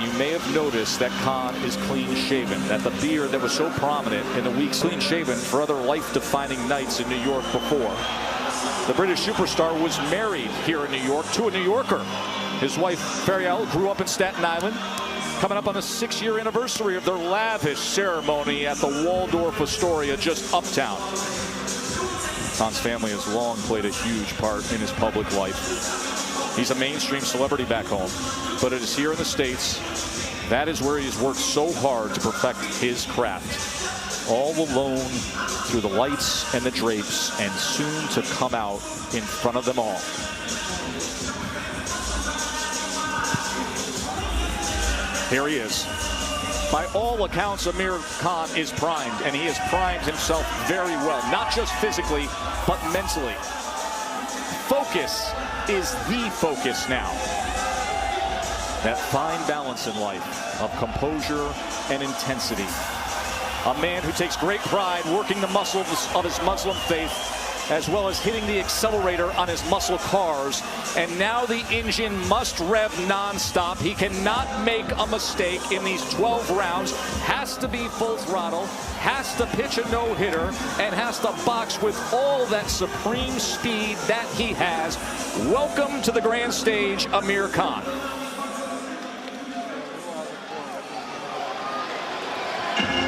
and you may have noticed that Khan is clean-shaven, that the beard that was so prominent in the weeks clean-shaven for other life-defining nights in New York before. The British superstar was married here in New York to a New Yorker. His wife, Fariel, grew up in Staten Island, coming up on the 6-year anniversary of their lavish ceremony at the Waldorf Astoria just uptown. Khan's family has long played a huge part in his public life. He's a mainstream celebrity back home, but it is here in the States. That is where he's worked so hard to perfect his craft. All alone through the lights and the drapes, and soon to come out in front of them all. Here he is. By all accounts, Amir Khan is primed, and he has primed himself very well, not just physically, but mentally. Focus is the focus now. That fine balance in life of composure and intensity. A man who takes great pride working the muscles of his Muslim faith, as well as hitting the accelerator on his muscle cars. And now the engine must rev nonstop. He cannot make a mistake in these 12 rounds. Has to be full throttle, has to pitch a no-hitter, and has to box with all that supreme speed that he has. Welcome to the grand stage, Amir Khan.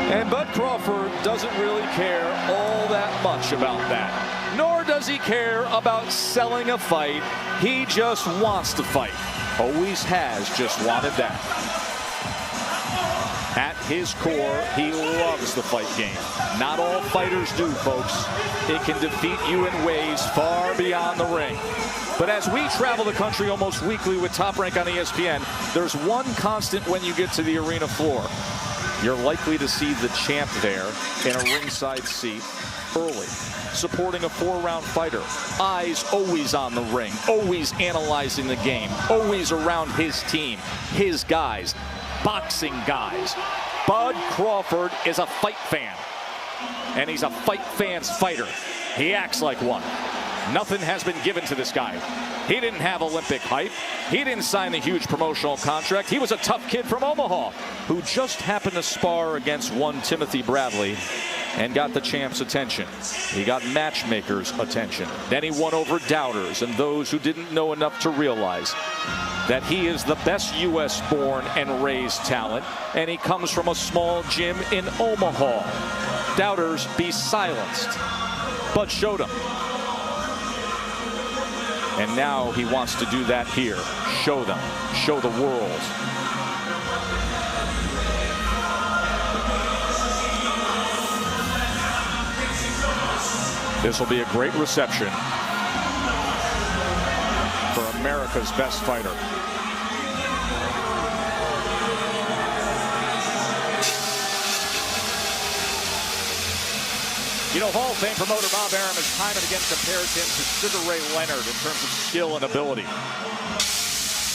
And Bud Crawford doesn't really care all that much about that. Nor does he care about selling a fight. He just wants to fight. Always has just wanted that. At his core, he loves the fight game. Not all fighters do, folks. It can defeat you in ways far beyond the ring. But as we travel the country almost weekly with Top Rank on ESPN, there's one constant when you get to the arena floor. You're likely to see the champ there in a ringside seat early, supporting a 4-round fighter. Eyes always on the ring, always analyzing the game, always around his team, his guys, boxing guys. Bud Crawford is a fight fan, and he's a fight fan's fighter. He acts like one. Nothing has been given to this guy. He didn't have Olympic hype. He didn't sign the huge promotional contract. He was a tough kid from Omaha who just happened to spar against one Timothy Bradley and got the champ's attention. He got matchmakers' attention. Then he won over doubters and those who didn't know enough to realize that he is the best U.S.-born and raised talent, and he comes from a small gym in Omaha. Doubters be silenced. Bud showed him. And now he wants to do that here. Show them. Show the world. This will be a great reception for America's best fighter. You know, Hall of Fame promoter Bob Arum has time and again compared him to Sugar Ray Leonard in terms of skill and ability.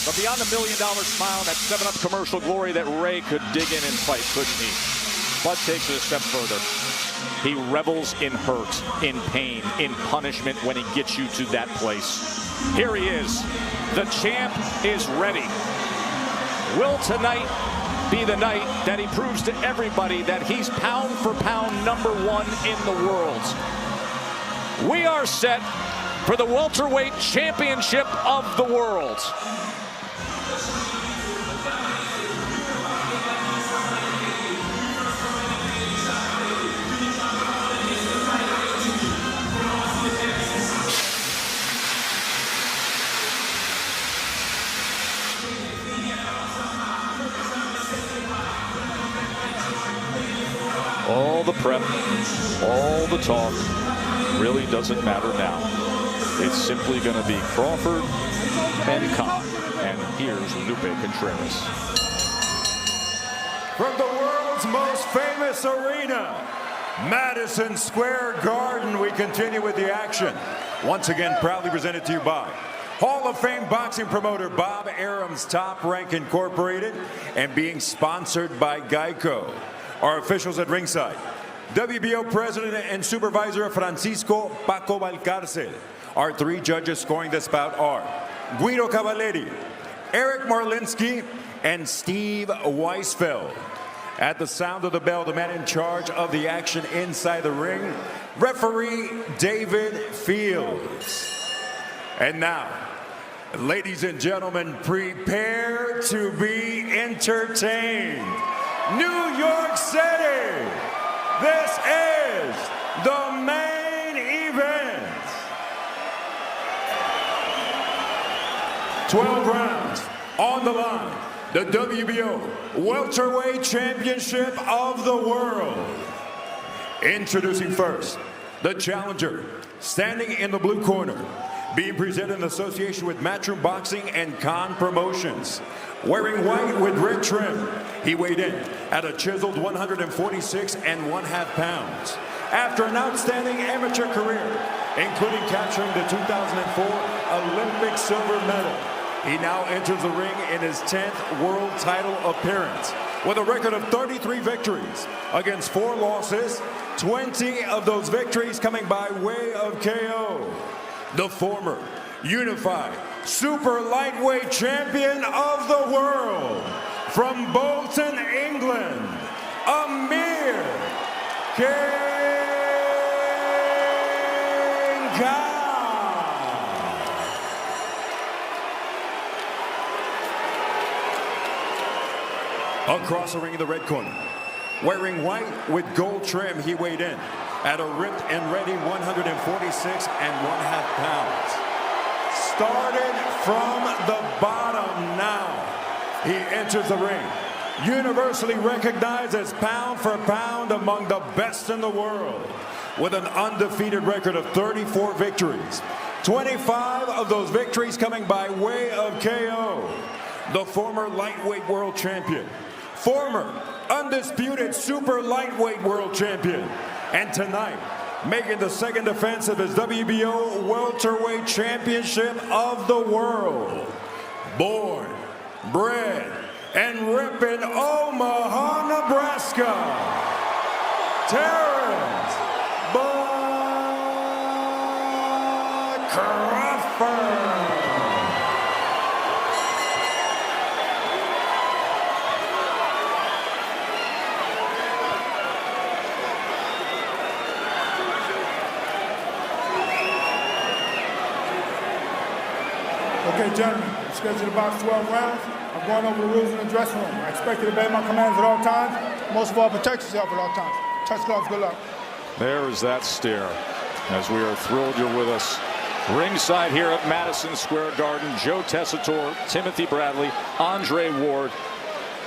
But beyond the $1 million smile and that 7-Up commercial glory, that Ray could dig in and fight, couldn't he? Bud takes it a step further. He revels in hurt, in pain, in punishment when he gets you to that place. Here he is. The champ is ready. Will tonight be the night that he proves to everybody that he's pound for pound #1 in the world? We are set for the welterweight championship of the world. All the prep, all the talk really doesn't matter now. It's simply going to be Crawford and Khan. And here's Lupe Contreras. From the world's most famous arena, Madison Square Garden, we continue with the action. Once again, proudly presented to you by Hall of Fame boxing promoter Bob Arum's Top Rank Incorporated, and being sponsored by Geico. Our officials at ringside: WBO President and Supervisor Francisco Paco Valcarcel. Our 3 judges scoring this bout are Guido Cavalleri, Eric Marlinsky, and Steve Weisfeld. At the sound of the bell, the man in charge of the action inside the ring, referee David Fields. And now, ladies and gentlemen, prepare to be entertained. New York City, this is the main event. 12 rounds on the line. The WBO Welterweight Championship of the World. Introducing first, the challenger, standing in the blue corner, being presented in association with Matchroom Boxing and Khan Promotions. Wearing white with red trim, he weighed in at a chiseled 146 1/2 pounds. After an outstanding amateur career, including capturing the 2004 Olympic silver medal, he now enters the ring in his 10th world title appearance with a record of 33 victories against 4 losses, 20 of those victories coming by way of KO. The former unified super lightweight champion of the world from Bolton, England, Amir Khan. Across the ring in the red corner, wearing white with gold trim, he weighed in at a ripped and ready 146 1/2 pounds. Started from the bottom now, he enters the ring, universally recognized as pound for pound among the best in the world, with an undefeated record of 34 victories, 25 of those victories coming by way of KO. The former lightweight world champion, former undisputed super lightweight world champion, and tonight, making the second defense of his WBO Welterweight Championship of the World. Born, bred, and ripping Omaha, Nebraska, Terrence Crawford. Okay, gentlemen, I'm scheduled to box 12 rounds. I'm going over the rules in the dressing room. I expect you to obey my commands at all times. Most of all, protect yourself at all times. Touch gloves, good luck. There is that stare. As we are thrilled you're with us. Ringside here at Madison Square Garden, Joe Tessitore, Timothy Bradley, Andre Ward.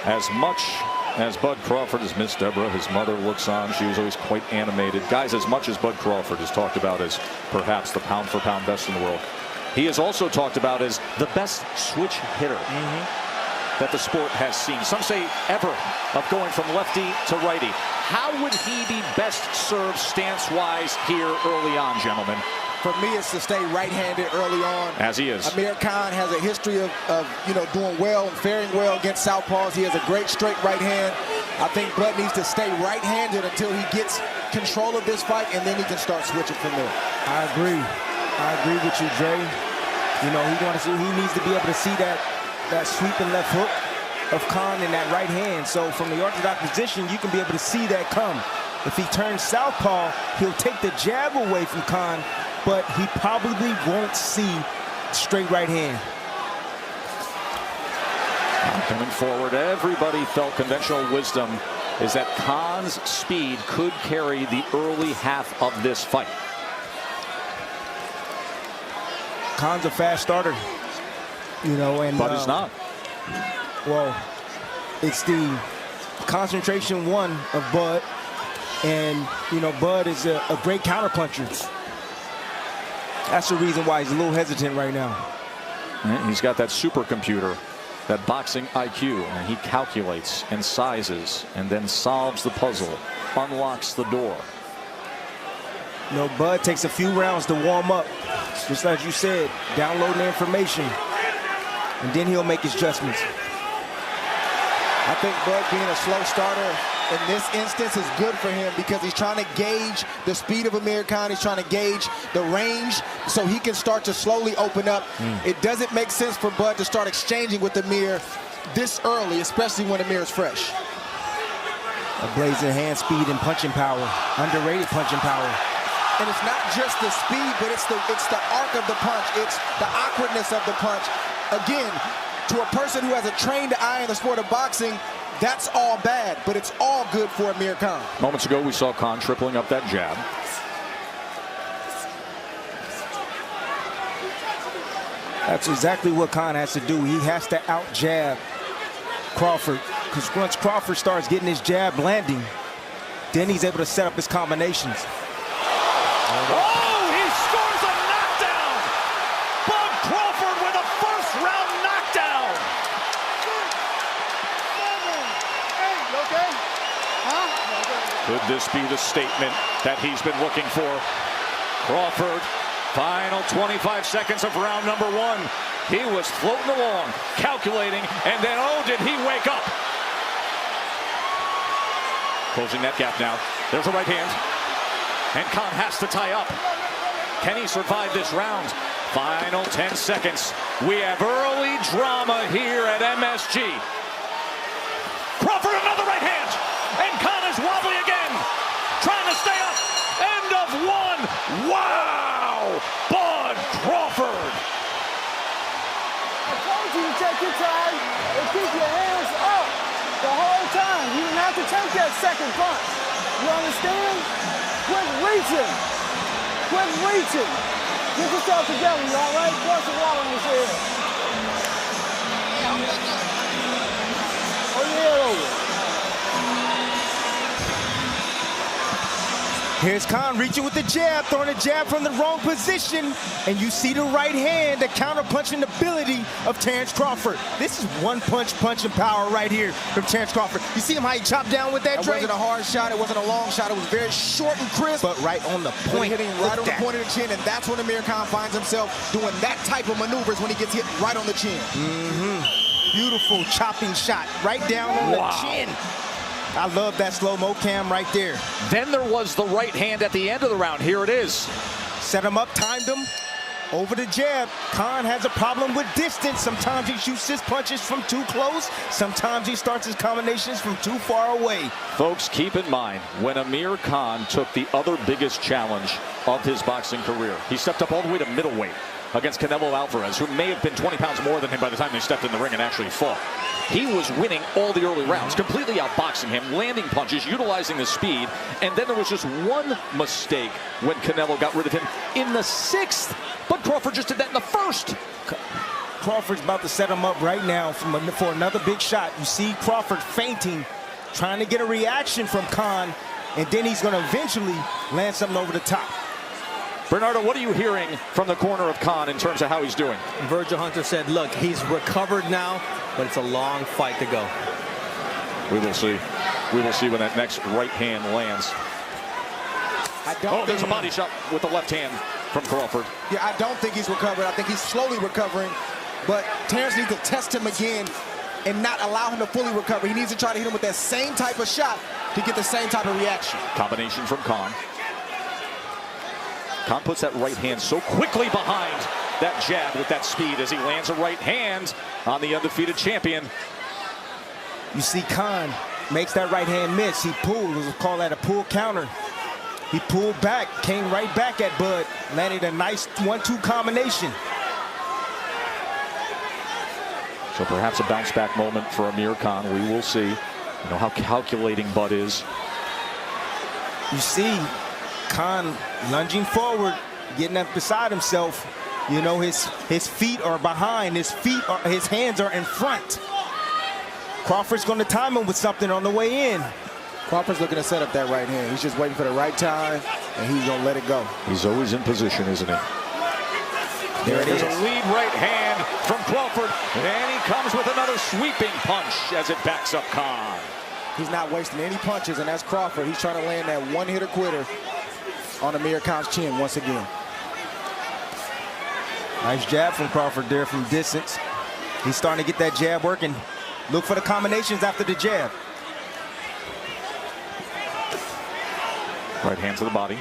As much as Bud Crawford has missed Deborah, his mother looks on. She was always quite animated. Guys, as much as Bud Crawford is talked about as perhaps the pound-for-pound best in the world, he is also talked about as the best switch hitter that the sport has seen. Some say ever, of going from lefty to righty. How would he be best served stance-wise here early on, gentlemen? For me, it's to stay right-handed early on. As he is. Amir Khan has a history of doing well and faring well against southpaws. He has a great straight right hand. I think Bud needs to stay right-handed until he gets control of this fight, and then he can start switching from there. I agree with you, Dre. You know, he needs to be able to see that sweeping left hook of Khan in that right hand. So from the orthodox position, you can be able to see that come. If he turns southpaw, he'll take the jab away from Khan, but he probably won't see straight right hand. Coming forward, everybody felt conventional wisdom is that Khan's speed could carry the early half of this fight. Khan's a fast starter, you know, and but it's not. Well, it's the concentration one of Bud, and you know, Bud is a great counterpuncher. That's the reason why he's a little hesitant right now. And he's got that supercomputer, that boxing IQ, and he calculates and sizes and then solves the puzzle, unlocks the door. You know, Bud takes a few rounds to warm up, just as you said, downloading the information, and then he'll make his adjustments. I think Bud being a slow starter in this instance is good for him because he's trying to gauge the speed of Amir Khan. He's trying to gauge the range so he can start to slowly open up. It doesn't make sense for Bud to start exchanging with Amir this early, especially when Amir is fresh. A blazing hand speed and punching power. Underrated punching power. And it's not just the speed, but it's the arc of the punch. It's the awkwardness of the punch. Again, to a person who has a trained eye in the sport of boxing, that's all bad, but it's all good for Amir Khan. Moments ago, we saw Khan tripling up that jab. That's exactly what Khan has to do. He has to out-jab Crawford, because once Crawford starts getting his jab landing, then he's able to set up his combinations. Oh, he scores a knockdown! Bud Crawford with a first-round knockdown! Could this be the statement that he's been looking for? Crawford, final 25 seconds of round number 1. He was floating along, calculating, and then, oh, did he wake up? Closing that gap now. There's a right hand. And Khan has to tie up. Can he survive this round? Final 10 seconds. We have early drama here at MSG. Crawford, another right hand. And Khan is wobbly again. Trying to stay up. End of 1. Wow! Bud Crawford. I told you to take your time and keep your hands up the whole time. You didn't have to take that second punch. You understand? Quit reaching. Quit reaching. Get yourself together, you all right? Pour some water on his head. Hold your head over. Here's Khan reaching with the jab, throwing a jab from the wrong position. And you see the right hand, the counter-punching ability of Terrence Crawford. This is one-punch punching power right here from Terrence Crawford. You see him how he chopped down with that It Dre? wasn't a hard shot. It wasn't a long shot. It was very short and crisp. But right on the point. Hitting right on the point of the chin, and that's when Amir Khan finds himself doing that type of maneuvers when he gets hit right on the chin. Beautiful chopping shot right down on the chin. I love that slow-mo cam right there. Then there was the right hand at the end of the round. Here it is. Set him up, timed him. Over the jab. Khan has a problem with distance. Sometimes he shoots his punches from too close. Sometimes he starts his combinations from too far away. Folks, keep in mind, when Amir Khan took the other biggest challenge of his boxing career, he stepped up all the way to middleweight against Canelo Alvarez, who may have been 20 pounds more than him by the time they stepped in the ring and actually fought. He was winning all the early rounds, completely outboxing him, landing punches, utilizing the speed, and then there was just one mistake when Canelo got rid of him in the 6th, but Crawford just did that in the 1st. Crawford's about to set him up right now for another big shot. You see Crawford feinting, trying to get a reaction from Khan, and then he's going to eventually land something over the top. Bernardo, what are you hearing from the corner of Khan in terms of how he's doing? Virgil Hunter said, look, he's recovered now, but it's a long fight to go. We will see. We will see when that next right hand lands. There's a body shot with the left hand from Crawford. Yeah, I don't think he's recovered. I think he's slowly recovering, but Terrence needs to test him again and not allow him to fully recover. He needs to try to hit him with that same type of shot to get the same type of reaction. Combination from Khan. Khan puts that right hand so quickly behind that jab with that speed as he lands a right hand on the undefeated champion. You see Khan makes that right hand miss. He pulled, we'll call that a pull counter. He pulled back, came right back at Bud, landed a nice 1-2 combination. So perhaps a bounce back moment for Amir Khan. We will see. You know how calculating Bud is. You see Khan lunging forward, getting up beside himself. You know, his feet are behind, his hands are in front. Crawford's going to time him with something on the way in. Crawford's looking to set up that right hand. He's just waiting for the right time, and he's going to let it go. He's always in position, isn't he? There it is. There's a lead right hand from Crawford, and he comes with another sweeping punch as it backs up Khan. He's not wasting any punches, and that's Crawford. He's trying to land that one-hitter quitter on Amir Khan's chin once again. Nice jab from Crawford there from distance. He's starting to get that jab working. Look for the combinations after the jab. Right hand to the body.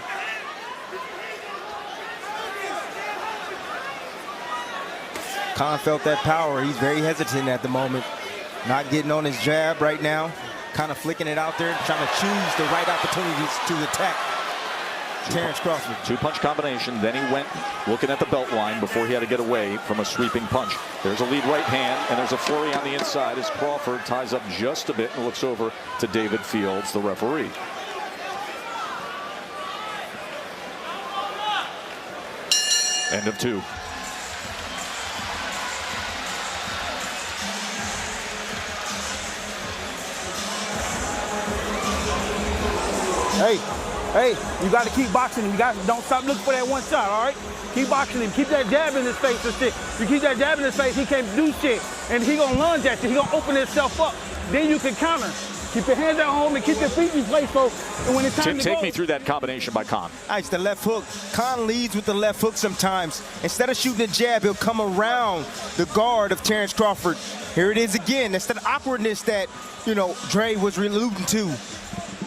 Khan felt that power. He's very hesitant at the moment. Not getting on his jab right now. Kind of flicking it out there, trying to choose the right opportunities to attack Terrence Crawford. Two-punch combination. Then he went looking at the belt line before he had to get away from a sweeping punch. There's a lead right hand, and there's a flurry on the inside as Crawford ties up just a bit and looks over to David Fields, the referee. End of 2. Hey, you got to keep boxing him. Don't stop looking for that one shot, all right? Keep boxing him. Keep that jab in his face and shit. You keep that jab in his face, he can't do shit. And he gonna lunge at you. He gonna open himself up. Then you can counter. Keep your hands at home and keep your feet in place, folks. And when it's time to go. Take me through that combination by Khan. It's the left hook. Khan leads with the left hook sometimes. Instead of shooting a jab, he'll come around the guard of Terrence Crawford. Here it is again. That's the awkwardness that, Dre was alluding to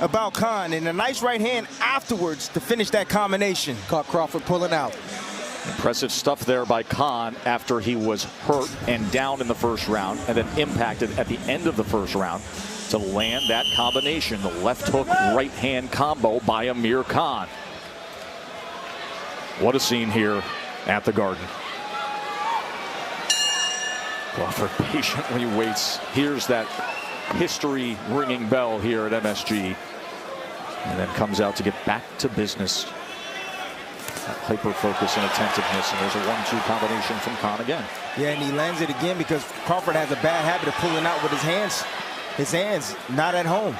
about Khan. And a nice right hand afterwards to finish that combination. Caught Crawford pulling out. Impressive stuff there by Khan after he was hurt and down in the first round and then impacted at the end of the first round to land that combination, the left hook, right hand combo by Amir Khan. What a scene here at the Garden. Crawford patiently waits, hears that history ringing bell here at MSG, and then comes out to get back to business. That hyper focus and attentiveness, and there's a 1-2 combination from Khan again. Yeah, and he lands it again because Crawford has a bad habit of pulling out with his hands. His hands not at home.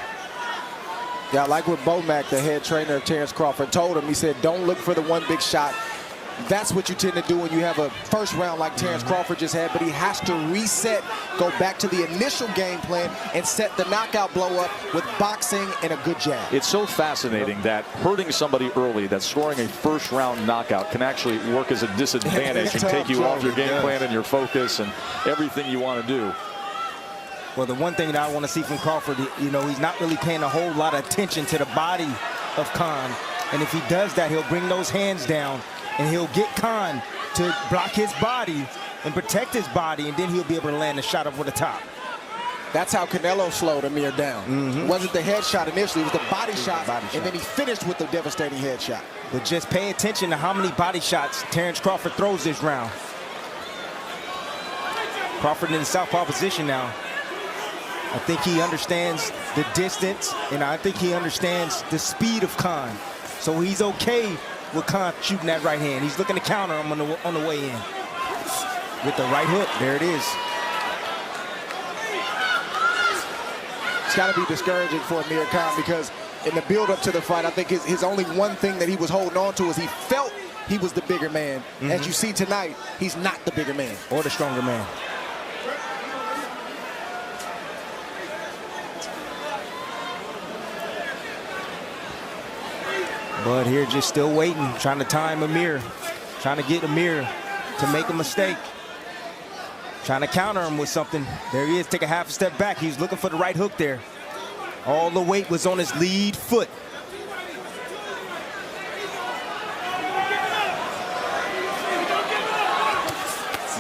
Yeah, I like what Bomac, the head trainer of Terrence Crawford, told him. He said, don't look for the one big shot. That's what you tend to do when you have a first round like Terrence Crawford just had, but he has to reset, go back to the initial game plan, and set the knockout blow up with boxing and a good jab. It's so fascinating that hurting somebody early, that scoring a first round knockout can actually work as a disadvantage and take you off your game plan and your focus and everything you want to do. Well, the one thing that I want to see from Crawford, he's not really paying a whole lot of attention to the body of Khan. And if he does that, he'll bring those hands down and he'll get Khan to block his body and protect his body, and then he'll be able to land a shot over the top. That's how Canelo slowed Amir down. It wasn't the headshot initially, it was the body shot, and then he finished with the devastating headshot. But just pay attention to how many body shots Terrence Crawford throws this round. Crawford in the southpaw position now. I think he understands the distance, and I think he understands the speed of Khan. So he's okay with Khan shooting that right hand. He's looking to counter him on the way in. With the right hook, there it is. It's got to be discouraging for Amir Khan because in the build-up to the fight, I think his only one thing that he was holding on to is he felt he was the bigger man. As you see tonight, he's not the bigger man. Or the stronger man. But here, just still waiting, trying to time Amir, trying to get Amir to make a mistake, trying to counter him with something. There he is, take a half a step back. He's looking for the right hook there. All the weight was on his lead foot.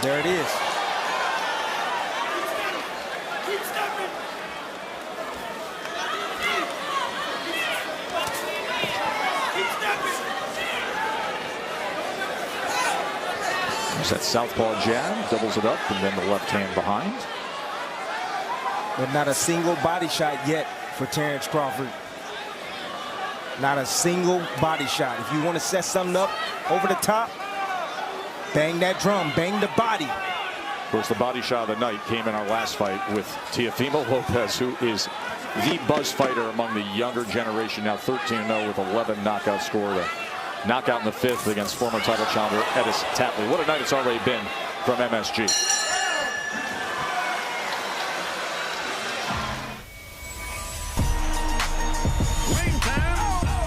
There it is. That southpaw jab, doubles it up, and then the left hand behind. But not a single body shot yet for Terrence Crawford. Not a single body shot. If you want to set something up over the top, bang that drum, bang the body. Of course, the body shot of the night came in our last fight with Teofimo Lopez, who is the buzz fighter among the younger generation, now 13-0 with 11 knockout score. Knockout in the 5th against former title challenger Edis Tatley. What a night it's already been from MSG.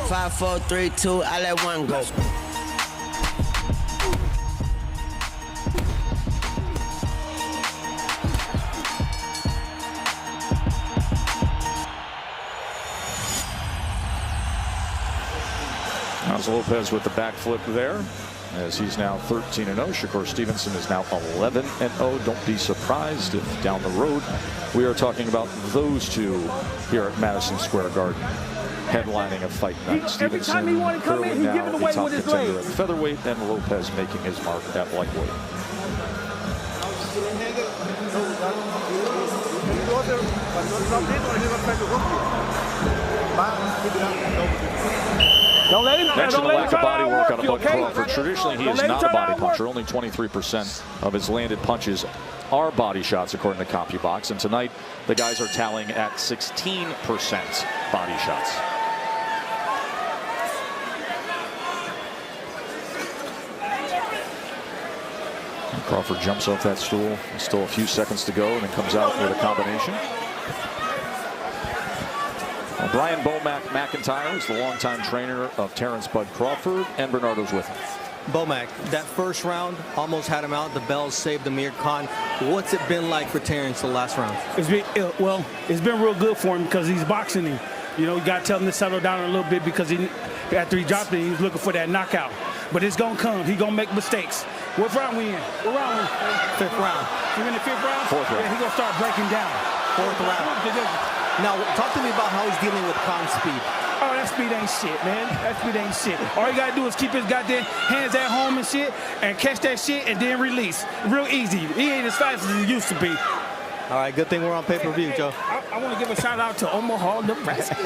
Five, 4, 3, 2, I let one go. Lopez with the back flip there. as he's now 13-0. Shakur Stevenson is now 11-0. Don't be surprised if down the road we are talking about those two here at Madison Square Garden, headlining a fight night. Every time he want to come in, he's giving away with his legs. At featherweight, and Lopez making his mark at lightweight. Don't let him. Mention the lack of body work on Bud okay? Crawford. Traditionally, he is not a body puncher. Only 23% of his landed punches are body shots, according to CompuBox. And tonight, the guys are tallying at 16% body shots. And Crawford jumps off that stool. Still a few seconds to go, and then comes out with a combination. Brian Bomac McIntyre is the longtime trainer of Terrence Bud Crawford, and Bernardo's with him. Bomac, that first round almost had him out. The bells saved Amir Khan. What's it been like for Terrence the last round? It's been real good for him because he's boxing him. You know, you got to tell him to settle down a little bit because after he dropped it, he was looking for that knockout. But it's going to come. He's going to make mistakes. What round we in? What round we in? Fifth round. We're in the fifth round? Fourth round. Yeah, he's going to start breaking down. Fourth round. Now, talk to me about how he's dealing with Khan's speed. Oh, that speed ain't shit, man. That speed ain't shit. All you got to do is keep his goddamn hands at home and shit and catch that shit and then release. Real easy. He ain't as fast as he used to be. All right, good thing we're on pay-per-view, Joe. I want to give a shout-out to Omaha, Nebraska.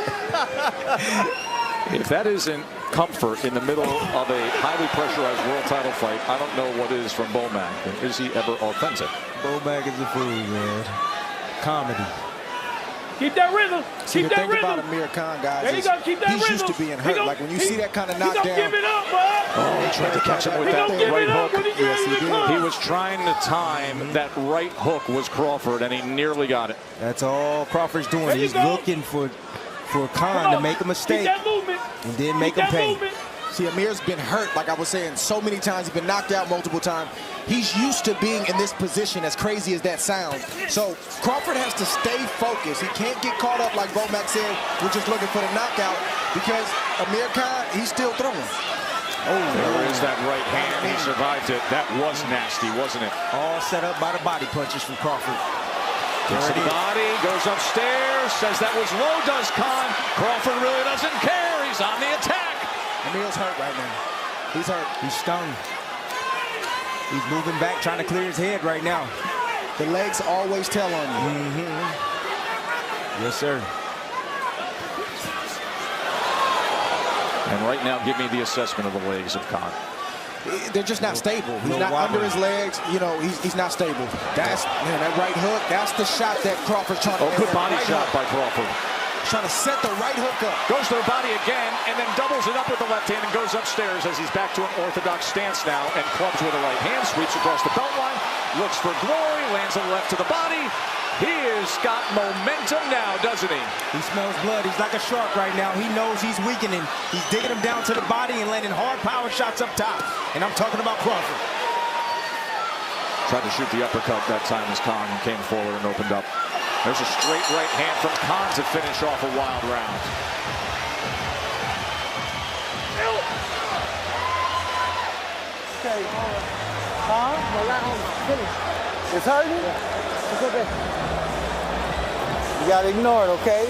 If that isn't comfort in the middle of a highly pressurized world title fight, I don't know what is from Bomac. Is he ever authentic? Bomac is a fool, man. Comedy. Keep that rhythm. See, Keep the that thing rhythm. about Amir Khan, guys, There you is go. Keep that he's rhythm. used to being hurt. Like when you see that kind of knockdown. He don't give it up, bud. Oh, he tried to catch him with He that don't give right it up hook. when he Yes, he did. He was trying to time that right hook was Crawford, and he nearly got it. That's all Crawford's doing. There you He's go. looking for Khan to make a mistake Keep that movement. and then make Keep him that pay. movement. See, Amir's been hurt, like I was saying, so many times. He's been knocked out multiple times. He's used to being in this position, as crazy as that sounds. So Crawford has to stay focused. He can't get caught up, like Bomac said, we're just looking for the knockout, because Amir Khan, he's still throwing. Oh, there is that right hand. He survived it. That was nasty, wasn't it? All set up by the body punches from Crawford. Gets to the body, goes upstairs, says that was low, does Khan. Crawford really doesn't care. He's on the attack. Amir's hurt right now. He's hurt. He's stung. He's moving back, trying to clear his head right now. The legs always tell on you. Yes, sir. And right now, give me the assessment of the legs of Khan. They're just not stable. He's no not wobbling. under his legs. You know, he's not stable. That's, man, that right hook, that's the shot that Crawford's trying to Oh, good body right shot hook. by Crawford. Trying to set the right hook up. Goes to the body again, and then doubles it up with the left hand and goes upstairs as he's back to an orthodox stance now, and clubs with a right hand, sweeps across the belt line, looks for glory, lands a left to the body. He has got momentum now, doesn't he? He smells blood. He's like a shark right now. He knows he's weakening. He's digging him down to the body and landing hard power shots up top. And I'm talking about Crawford. Tried to shoot the uppercut that time as Khan came forward and opened up. There's a straight right hand from Khan to finish off a wild round. Okay. Finish. It's hurting? It's okay. You gotta ignore it, okay?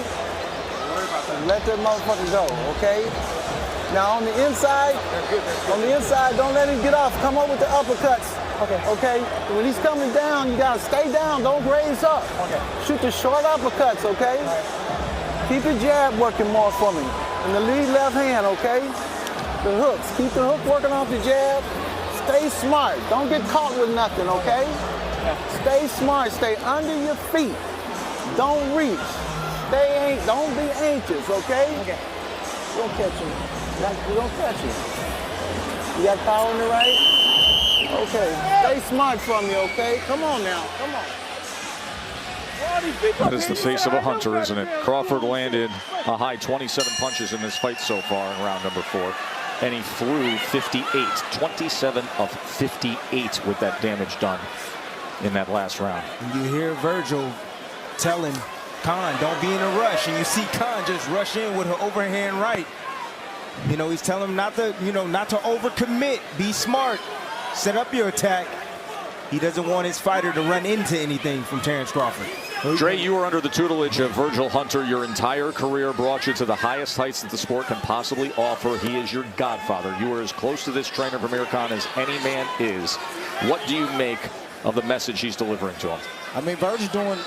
Let that motherfucker go, okay? Now on the inside, don't let him get off. Come up with the uppercuts. Okay. When he's coming down, you gotta stay down. Don't raise up. Okay. Shoot the short uppercuts, okay? Keep your jab working more for me. And the lead left hand, okay? The hooks. Keep the hook working off the jab. Stay smart. Don't get caught with nothing, okay? Stay smart. Stay under your feet. Don't reach. Don't be anxious, okay? Okay. You don't catch him. You don't catch him. You got power in the right? Okay. Stay smart for me, okay? Come on now. Come on. That is the face of a hunter, isn't it? Crawford landed a high 27 punches in this fight so far in round number 4. And he threw 58, 27 of 58 with that damage done in that last round. And you hear Virgil telling Khan, don't be in a rush. And you see Khan just rush in with her overhand right. You know, he's telling him not to, not to overcommit. Be smart. Set up your attack. He doesn't want his fighter to run into anything from Terrence Crawford. Dre, you were under the tutelage of Virgil Hunter. Your entire career brought you to the highest heights that the sport can possibly offer. He is your godfather. You are as close to this trainer from Amir Khan as any man is. What do you make of the message he's delivering to him? I mean, Virgil's doing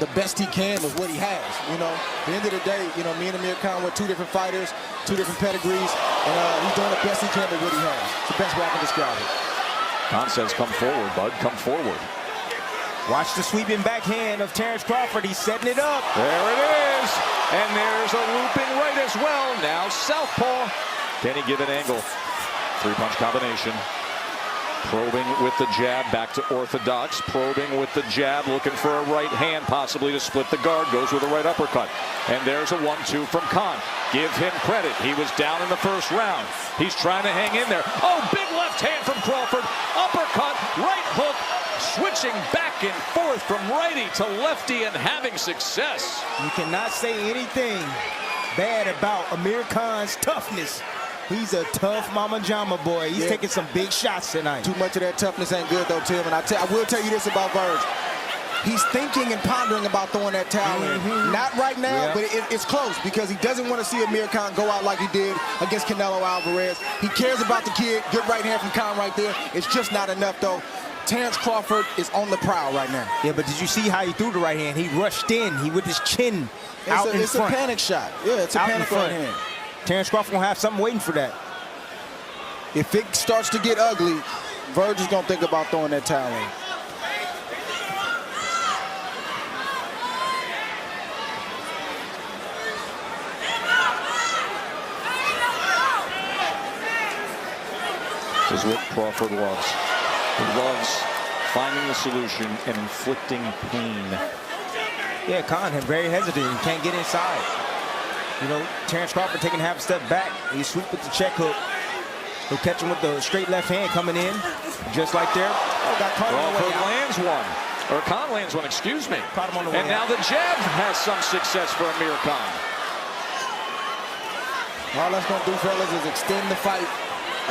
the best he can with what he has. At the end of the day, me and Amir Khan were two different fighters, two different pedigrees, and he's doing the best he can with what he has. It's the best way I can describe it. Khan says, come forward, bud, come forward. Watch the sweeping backhand of Terrence Crawford. He's setting it up. There it is. And there's a looping right as well. Now southpaw. Can he give an angle? Three-punch combination. Probing with the jab, back to orthodox. Probing with the jab, looking for a right hand, possibly to split the guard. Goes with a right uppercut. And there's a 1-2 from Khan. Give him credit. He was down in the first round. He's trying to hang in there. Oh, big left hand from Crawford. Uppercut, right hook. Switching back and forth from righty to lefty and having success. You cannot say anything bad about Amir Khan's toughness. He's a tough mama jama boy. He's taking some big shots tonight. Too much of that toughness ain't good, though, Tim. And I will tell you this about Virgil. He's thinking and pondering about throwing that towel in. Not right now, but it's close because he doesn't want to see Amir Khan go out like he did against Canelo Alvarez. He cares about the kid. Good right hand from Khan right there. It's just not enough, though. Terrence Crawford is on the prowl right now. Yeah, but did you see how he threw the right hand? He rushed in. He with his chin out in front. It's a panic shot. Yeah, it's a panic right hand. Terrence Crawford gonna have something waiting for that. If it starts to get ugly, Virgil's gonna think about throwing that towel in. This is what Crawford loves. He loves finding the solution and inflicting pain. Yeah, Khan very hesitant. He can't get inside. Terrence Crawford taking half a step back. He sweep with the check hook. He'll catch him with the straight left hand coming in, just like there. Oh, got caught on the way out. Lands one, or Khan lands one, excuse me. Caught him on the way and now out. the jab has some success for Amir Khan. All that's gonna do, fellas, is extend the fight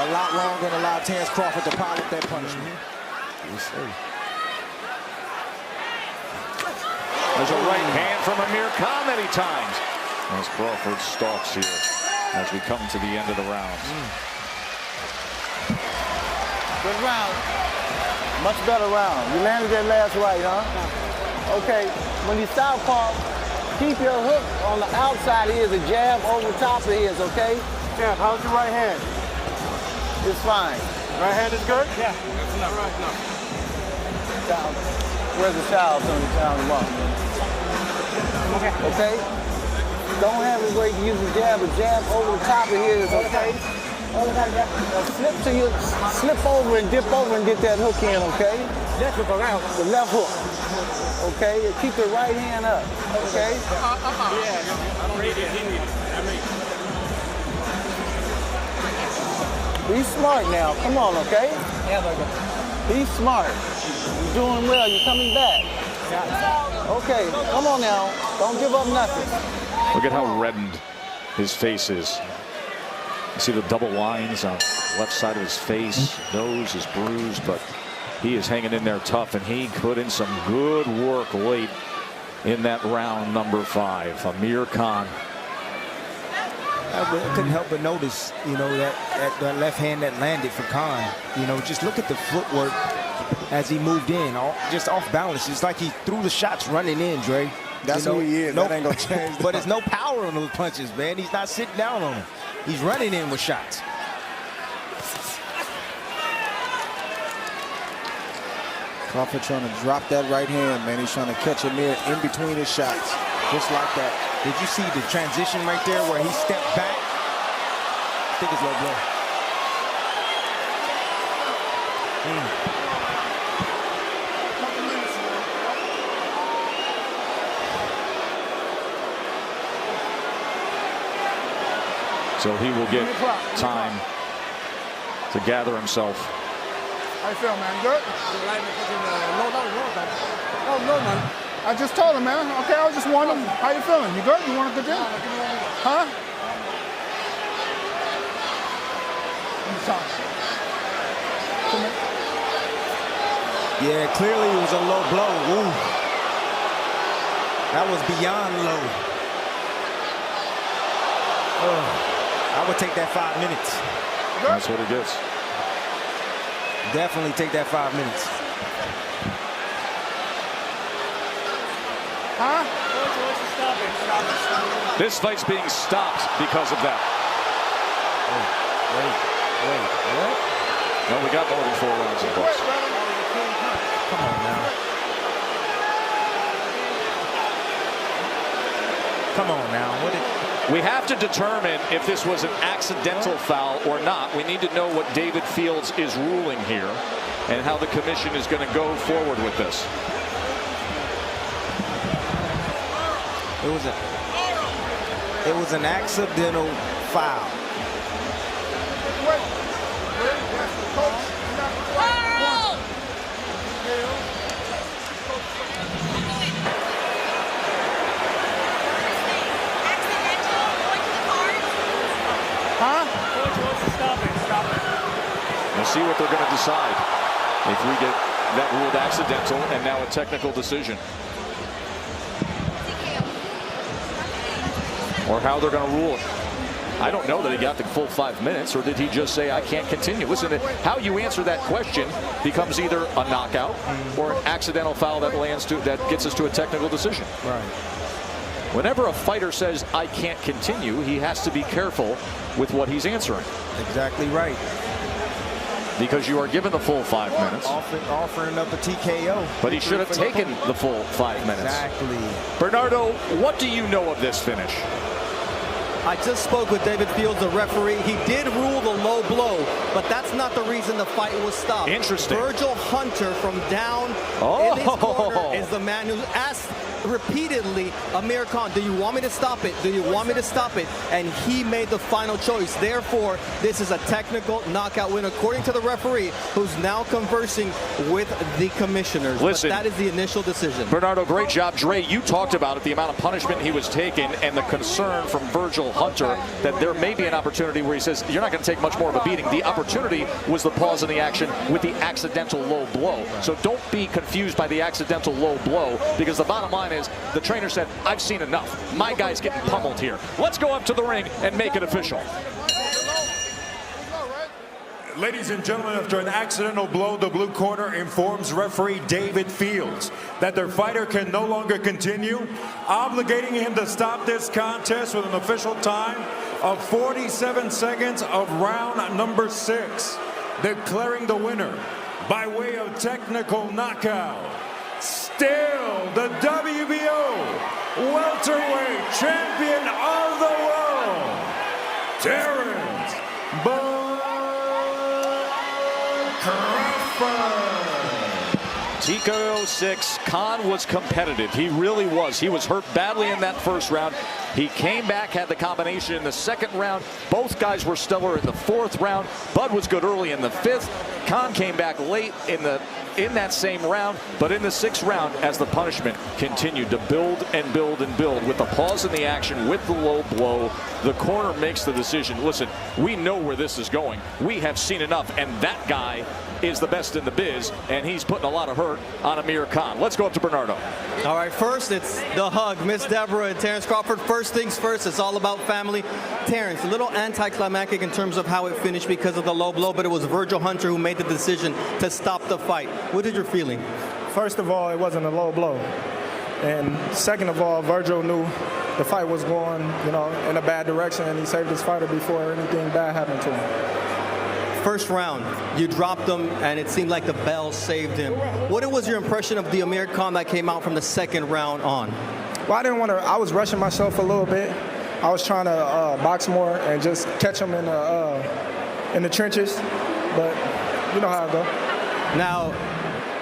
a lot longer and allow Terrence Crawford to pile up that punishment. Yes, sir. There's a right hand from Amir Khan many times. As Crawford stalks here as we come to the end of the round. Good round. Much better round. You landed that last right, huh? Okay, when you southpaw, keep your hook on the outside of his, a jab over top of his, okay? Champ, how's your right hand? It's fine. Right hand is good? Yeah. All right, no. Where's the child on the town tomorrow? Okay? Don't have his way to use a jab over the top of his, okay? Slip over and dip over and get that hook in, okay? The left hook. Okay? Keep the right hand up, okay? Be smart now. Come on, okay? Be smart. You're doing well. You're coming back. Okay, come on now. Don't give up nothing. Look at how reddened his face is. You see the double lines on the left side of his face. Nose is bruised, but he is hanging in there tough, and he put in some good work late in that round number 5. Amir Khan. I couldn't help but notice, that left hand that landed for Khan. Just look at the footwork as he moved in, just off balance. It's like he threw the shots running in, Dre. That's who he is. That ain't gonna change. But there's no power on those punches, man. He's not sitting down on them. He's running in with shots. Crawford trying to drop that right hand, man. He's trying to catch Amir in between his shots, just like that. Did you see the transition right there where he stepped back? I think it's low blow. So he will get time to gather himself. How you feel, man? Good? Oh, good, man. I just told him, man. Okay, I was just wondering, how you feeling? You good? You want a good day? Huh? time. Yeah, clearly it was a low blow. Ooh. That was beyond low. I would take that 5 minutes. That's what he gets. Definitely take that 5 minutes. Huh? This fight's being stopped because of that. Wait, what? No, we got more than 4 rounds in books. Come on now. Come on now. We have to determine if this was an accidental foul or not. We need to know what David Fields is ruling here and how the commission is going to go forward with this. It was an accidental foul. We'll see what they're going to decide if we get that ruled accidental and now a technical decision. Or how they're going to rule it. I don't know that he got the full 5 minutes, or did he just say, I can't continue? Listen, how you answer that question becomes either a knockout or an accidental foul that gets us to a technical decision. Right. Whenever a fighter says, I can't continue, he has to be careful with what he's answering. Exactly right. Because you are given the full 5 minutes. Offering up a TKO. But he should have taken the full 5 minutes. Exactly. Bernardo, what do you know of this finish? I just spoke with David Fields, the referee. He did rule the low blow, but that's not the reason the fight was stopped. Interesting. Virgil Hunter from down in his corner is the man who asked repeatedly Amir Khan, do you want me to stop it? Do you want me to stop it? And he made the final choice. Therefore, this is a technical knockout win, according to the referee, who's now conversing with the commissioners. Listen, but that is the initial decision. Bernardo, great job. Dre, you talked about it, the amount of punishment he was taking and the concern from Virgil Hunter that there may be an opportunity where he says, you're not going to take much more of a beating. The opportunity was the pause in the action with the accidental low blow. So don't be confused by the accidental low blow, because the bottom line is the trainer said, I've seen enough. My guy's getting pummeled here. Let's go up to the ring and make it official. Ladies and gentlemen, after an accidental blow, the blue corner informs referee David Fields that their fighter can no longer continue, obligating him to stop this contest with an official time of 47 seconds of round number 6, declaring the winner by way of technical knockout. Still the WBO welterweight champion of the world, Terrence Crawford. TKO 6, Khan was competitive. He really was. He was hurt badly in that first round. He came back, had the combination in the second round. Both guys were stellar in the fourth round. Bud was good early in the fifth. Khan came back late in that same round, but in the sixth round, as the punishment continued to build and build and build with the pause in the action, with the low blow, the corner makes the decision. Listen, we know where this is going. We have seen enough, and that guy is the best in the biz, and he's putting a lot of hurt on Amir Khan. Let's go up to Bernardo. All right, first it's the hug. Miss Deborah and Terrence Crawford. First things first, it's all about family. Terrence, a little anticlimactic in terms of how it finished because of the low blow, but it was Virgil Hunter who made the decision to stop the fight. What is your feeling? First of all, it wasn't a low blow. And second of all, Virgil knew the fight was going, in a bad direction, and he saved his fighter before anything bad happened to him. First round, you dropped him, and it seemed like the bell saved him. What was your impression of the Amir Khan that came out from the second round on? Well, I didn't want to. I was rushing myself a little bit. I was trying to box more and just catch him in the trenches. But you know how it goes. Now,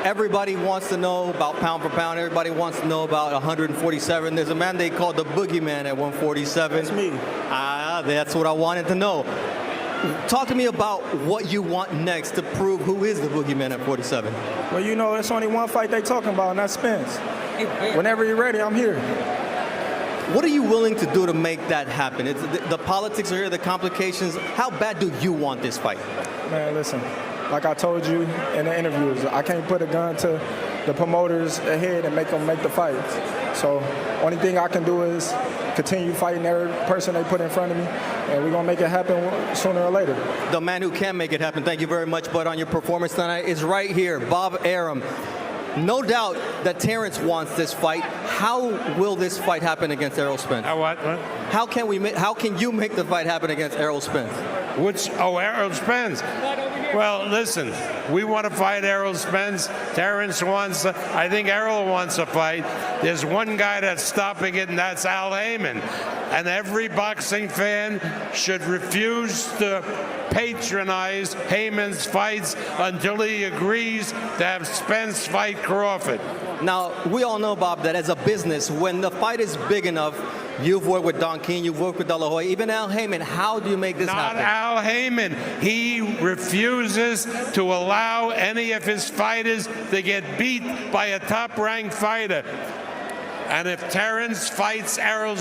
everybody wants to know about pound for pound. Everybody wants to know about 147. There's a man they call the Boogeyman at 147. That's me. That's what I wanted to know. Talk to me about what you want next to prove who is the Boogeyman at 47. Well, it's only one fight they talking about, and that's Spence. Whenever you're ready, I'm here. What are you willing to do to make that happen? It's the politics are here, the complications. How bad do you want this fight? Man, listen, like I told you in the interviews, I can't put a gun to the promoters ahead and make them make the fight. So only thing I can do is continue fighting every person they put in front of me, and we're going to make it happen sooner or later. The man who can make it happen, thank you very much, bud, on your performance tonight is right here, Bob Arum. No doubt that Terrence wants this fight. How will this fight happen against Errol Spence? What? How can you make the fight happen against Errol Spence? Errol Spence. Well, listen, we want to fight Errol Spence. Terrence wants, I think Errol wants a fight. There's one guy that's stopping it, and that's Al Heyman. And every boxing fan should refuse to patronize Heyman's fights until he agrees to have Spence fight Crawford. Now, we all know, Bob, that as a business, when the fight is big enough, you've worked with Don King, you've worked with De La Hoya, even Al Heyman. How do you make this happen? Not Al Heyman. He refuses to allow any of his fighters to get beat by a top-ranked fighter. And if Terrence fights Errol